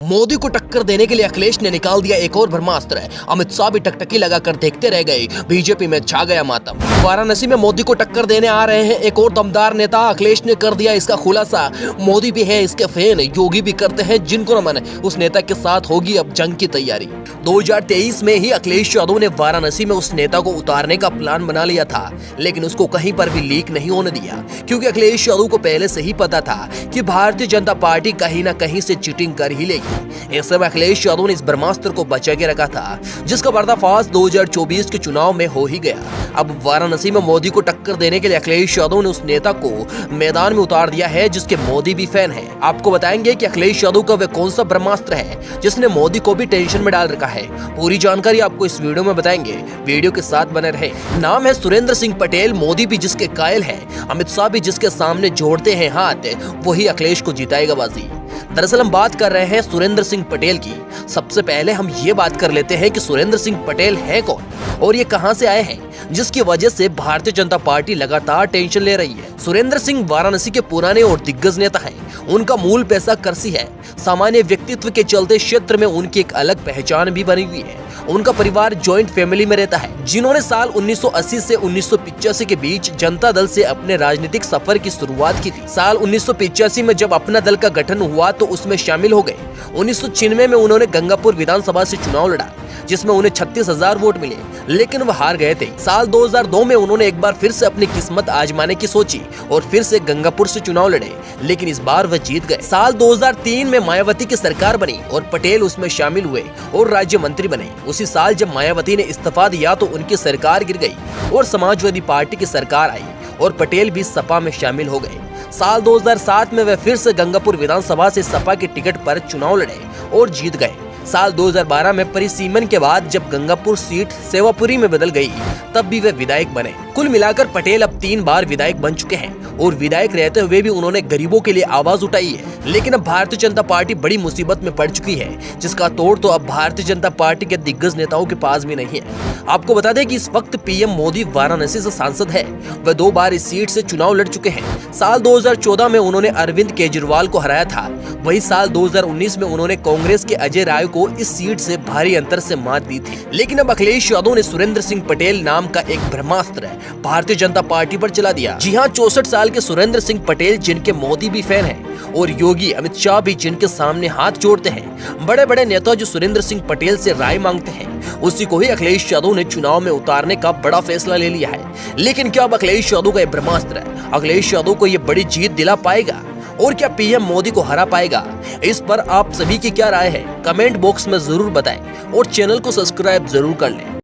मोदी को टक्कर देने के लिए अखिलेश ने निकाल दिया एक और ब्रह्मास्त्र। अमित शाह भी टकटकी लगाकर देखते रह गए, बीजेपी में छा गया मातम। वाराणसी में मोदी को टक्कर देने आ रहे हैं एक और दमदार नेता। अखिलेश ने कर दिया इसका खुलासा। मोदी भी है इसके फैन, योगी भी करते हैं जिनको नमन। उस नेता के साथ होगी अब जंग की तैयारी। 2023 में ही अखिलेश यादव ने वाराणसी में उस नेता को उतारने का प्लान बना लिया था, लेकिन उसको कहीं पर भी लीक नहीं होने दिया, क्योंकि अखिलेश यादव को पहले से ही पता था कि भारतीय जनता पार्टी कहीं न कहीं से चीटिंग कर ही लेगी। इस समय अखिलेश यादव ने इस ब्रह्मास्त्र को बचा के रखा था, जिसका पर्दाफाश 2024 के चुनाव में हो ही गया। अब वाराणसी में मोदी को टक्कर देने के लिए अखिलेश यादव ने उस नेता को मैदान में उतार दिया है जिसके मोदी भी फैन है। आपको बताएंगे कि अखिलेश यादव का वह कौन सा ब्रह्मास्त्र है जिसने मोदी को भी टेंशन में डाल रखा है। पूरी जानकारी आपको इस वीडियो में बताएंगे, वीडियो के साथ बने रहे। नाम है सुरेंद्र सिंह पटेल। मोदी भी जिसके कायल है, अमित शाह भी जिसके सामने जोड़ते हैं हाथ, वही अखिलेश को जिताएगा बाजी। दरअसल हम बात कर रहे हैं सुरेंद्र सिंह पटेल की। सबसे पहले हम ये बात कर लेते हैं कि सुरेंद्र सिंह पटेल है कौन और ये कहां से आए हैं, जिसकी वजह से भारतीय जनता पार्टी लगातार टेंशन ले रही है। सुरेंद्र सिंह वाराणसी के पुराने और दिग्गज नेता हैं। उनका मूल पेशा कृषि है। सामान्य व्यक्तित्व के चलते क्षेत्र में उनकी एक अलग पहचान भी बनी हुई है। उनका परिवार जॉइंट फैमिली में रहता है, जिन्होंने साल 1980 से 1985 के बीच जनता दल से अपने राजनीतिक सफर की शुरुआत की थी। साल 1985 में जब अपना दल का गठन हुआ तो उसमें शामिल हो गए। 1996 में उन्होंने गंगापुर विधानसभा से चुनाव लड़ा, जिसमें उन्हें 36,000 वोट मिले, लेकिन वह हार गए थे। साल 2002 में उन्होंने एक बार फिर से अपनी किस्मत आजमाने की सोची और फिर से गंगापुर से चुनाव लड़े, लेकिन इस बार वह जीत गए। साल 2003 में मायावती की सरकार बनी और पटेल उसमें शामिल हुए और राज्य मंत्री बने। उसी साल जब मायावती ने इस्तीफा दिया तो उनकी सरकार गिर गई और समाजवादी पार्टी की सरकार आई और पटेल भी सपा में शामिल हो गए। साल 2007 में वह फिर से गंगापुर विधानसभा से सपा के टिकट पर चुनाव लड़े और जीत गए। साल 2012 में परिसीमन के बाद जब गंगापुर सीट सेवापुरी में बदल गई, तब भी वे विधायक बने। कुल मिलाकर पटेल अब 3 बार विधायक बन चुके हैं और विधायक रहते हुए भी उन्होंने गरीबों के लिए आवाज उठाई है। लेकिन अब भारतीय जनता पार्टी बड़ी मुसीबत में पड़ चुकी है, जिसका तोड़ तो अब भारतीय जनता पार्टी के दिग्गज नेताओं के पास भी नहीं है। आपको बता दें कि इस वक्त पीएम मोदी वाराणसी से सांसद है। वह 2 बार इस सीट से चुनाव लड़ चुके हैं। साल 2014 में उन्होंने अरविंद केजरीवाल को हराया था। वही साल 2019 में उन्होंने कांग्रेस के अजय राय को इस सीट से भारी अंतर से मात दी थी। लेकिन अब अखिलेश यादव ने सुरेंद्र सिंह पटेल नाम का एक ब्रह्मास्त्र भारतीय जनता पार्टी पर चला दिया। जी हाँ, 64 साल के सुरेंद्र सिंह पटेल, जिनके मोदी भी फैन हैं और योगी अमित शाह भी जिनके सामने हाथ जोड़ते हैं। बड़े बड़े नेता जो सुरेंद्र सिंह पटेल से राय मांगते हैं, उसी को ही अखिलेश यादव ने चुनाव में उतारने का बड़ा फैसला ले लिया है। लेकिन क्या अब अखिलेश यादव का ये ब्रह्मास्त्र अखिलेश यादव को ये बड़ी जीत दिला पाएगा और क्या पीएम मोदी को हरा पाएगा? इस पर आप सभी की क्या राय है? कमेंट बॉक्स में जरूर बताएं और चैनल को सब्सक्राइब जरूर कर लें।